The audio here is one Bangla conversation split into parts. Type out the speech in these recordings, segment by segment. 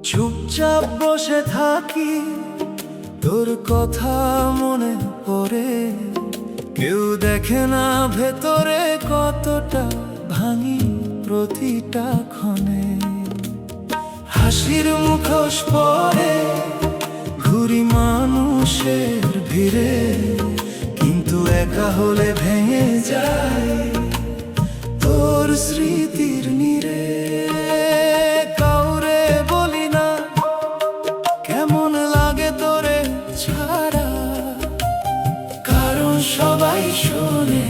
চুপচাপ বসে থাকি, তোর কথা মনে পড়ে। কেউ দেখে না ভেতরে কতটা ভাঙি প্রতিটা ক্ষণে। হাসির মুখোশ পরে ঘুরি মানুষের ভিড়ে, কিন্তু একা হলে ভেঙে যায় তোর স্মৃতির নীড়ে। কাউরে বলি না কেমন লাগে তোরে ছাড়া, কারণ সবাই শোনে,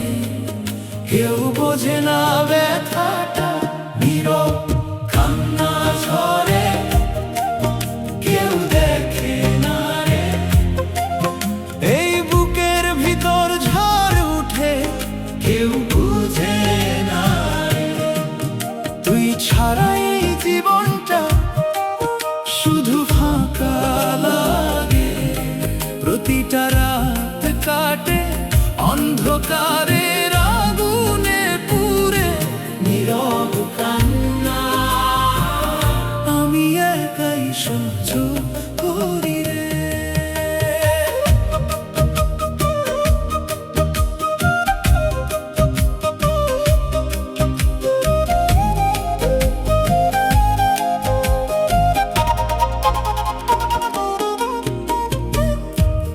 কেউ বোঝে না ব্যথাটা। নীরব কান্না ঝরে, কেউ দেখে না রে। এই বুকের ভিতর ঝড় উঠে, কেউ বুঝে না রে। তুই ছাড়া এই জীবনটা শুধু ফাঁকা লাগে। প্রতিটা রাত কাটে অন্ধকারের আগুনে পুড়ে। নীরব কান্না আমি একাই সহ্য করি রে।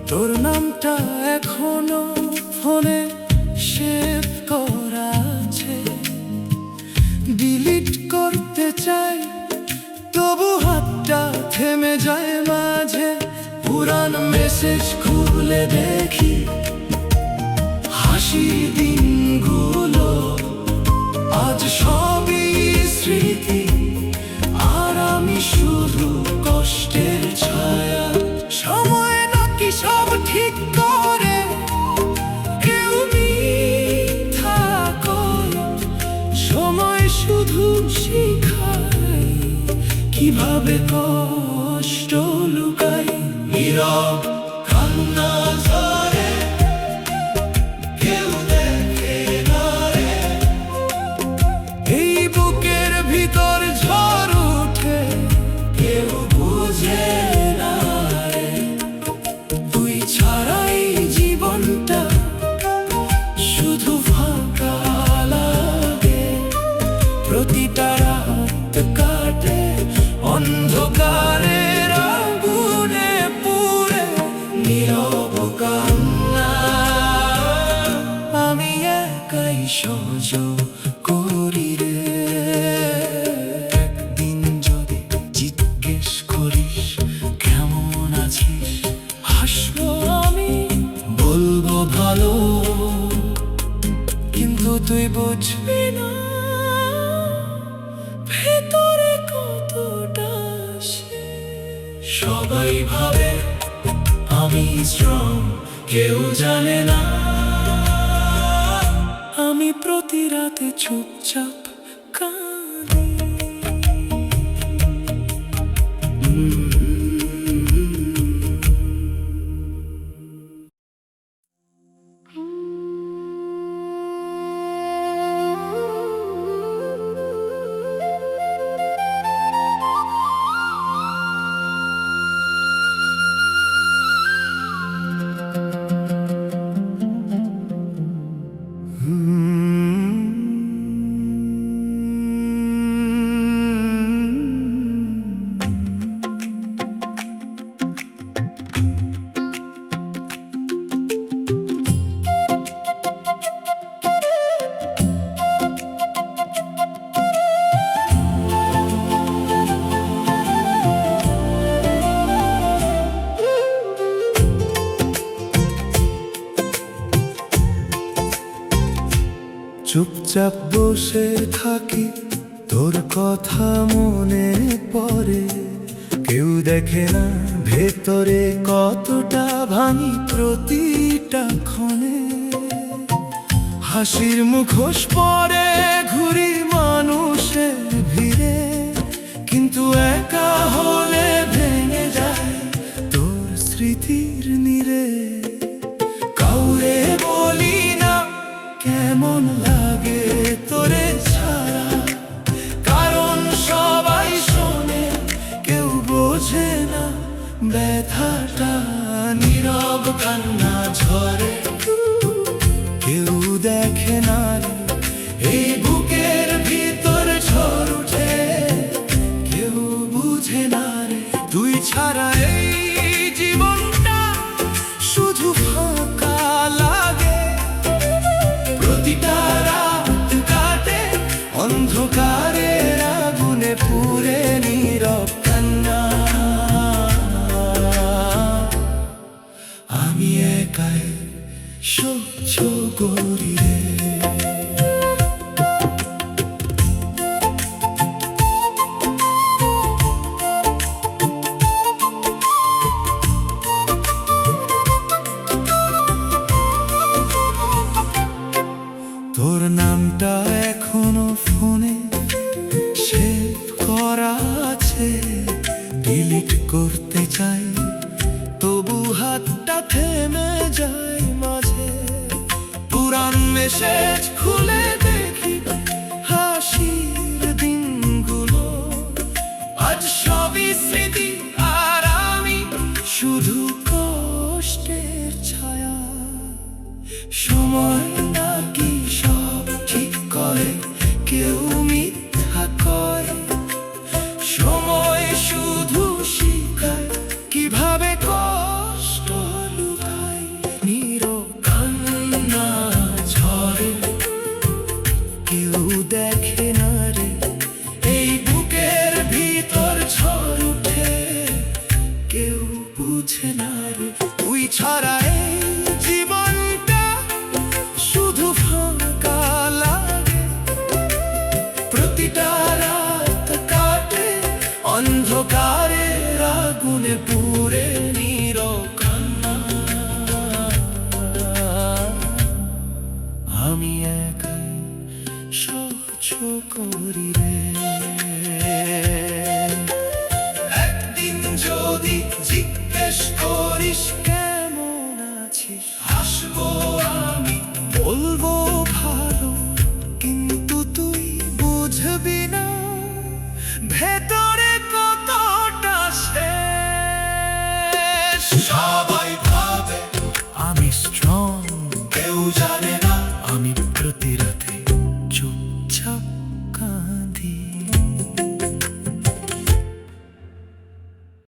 তোর নামটা এখনো ফোনে সেভ করা আছে, ডিলিট করতে চাই তবু হাতটা থেমে যায় মাঝে। পুরান মেসেজ খুলে দেখি হাসি দিনগুলো, আজ সবই স্মৃতি আর আমি শুধু কষ্টের ছায়া। সময় নাকি সব ঠিক করে, কেউ মিথ্যা কয়। সময় শুধু শিখায় কিভাবে কষ্ট লুকাই। নীরব কান্না ঝরে, কেউ দেখে না রে। এই বুকের ভিতর ঝড় উঠে, কেউ বুঝে না রে। তুই ছাড়াই জীবনটা শুধু ফাঁকা লাগে। প্রতিটা রাত কাটে অন্ধকারের আগুনে পুড়ে। নীরব কান্না আমি একাই সহ্য করি রে। একদিন যদি জিজ্ঞেস করিস কেমন আছিস, হাসবো আমি, বলবো ভালো, কিন্তু তুই বুঝবি না ভেতরে কতটা সে। সবাই ভাবে আমি স্ট্রং, কেউ জানে না আমি প্রতি রাতে চুপচাপ কাঁদি। চুপচাপ বসে থাকি, তোর কথা মনে পড়ে। কেউ দেখে না ভেতরে কতটা ভাঙি প্রতিটা ক্ষণে, হাসির মুখোশ পরে ঘুরি মানুষের ভিড়ে, কিন্তু একা হলে ভেঙে যায় তোর স্মৃতির নীড়ে। কাউরে বলি না কেমন লাগে তোরে ছাড়া, কারণ সবাই শোনে কেউ বোঝে না ব্যথাটা। নীরব কান্না ঝরে, কেউ দেখে না রে এই বুকের ভিতর ঝড় উঠে, কেউ বুঝে না রে তুই ছাড়া এই জীবনটা শুধু ফাঁকা লাগে। প্রতিটা রাত কাটে অন্ধকারের আগুনে পুড়ে, নীরব কান্না। আমি একাই সহ্য করি রে। তোর নামটা এখনো ফোনে সেভ করা আছে, ডিলিট করতে চাই তবু হাতটা থেমে যায় মাঝে। পুরান মেসেজ খুলে দেখি হাসির দিনগুলো, আজ সবই স্মৃতি আর আমি শুধু কষ্টের ছায়া। সময় নাকি সব ঠিক করে, কেউ মিথ্যা কয়, সময় শুধু শিখায় কিভাবে কষ্ট লুকায়। নীরব কান্না ঝরে, কেউ দেখে না রে এই বুকের ভিতর ঝড় উঠে, কেউ বুঝে না রে তুই ছাড়া এই জীবনটা শুধু ফাঁকা লাগে। প্রতিটা রাত কাটে অন্ধকারের আগুনে পুড়ে, নীরব কান্না। আমি একাই সহ্য করি রে। একদিন যদি জিজ্ঞেস করিস কেমন আছিস, হাসবো আমি বলবো ভালো, কিন্তু তুই বুঝবি না ভেতরে কতটা শেষ। সবাই ভাবে আমি স্ট্রং, কেউ জানে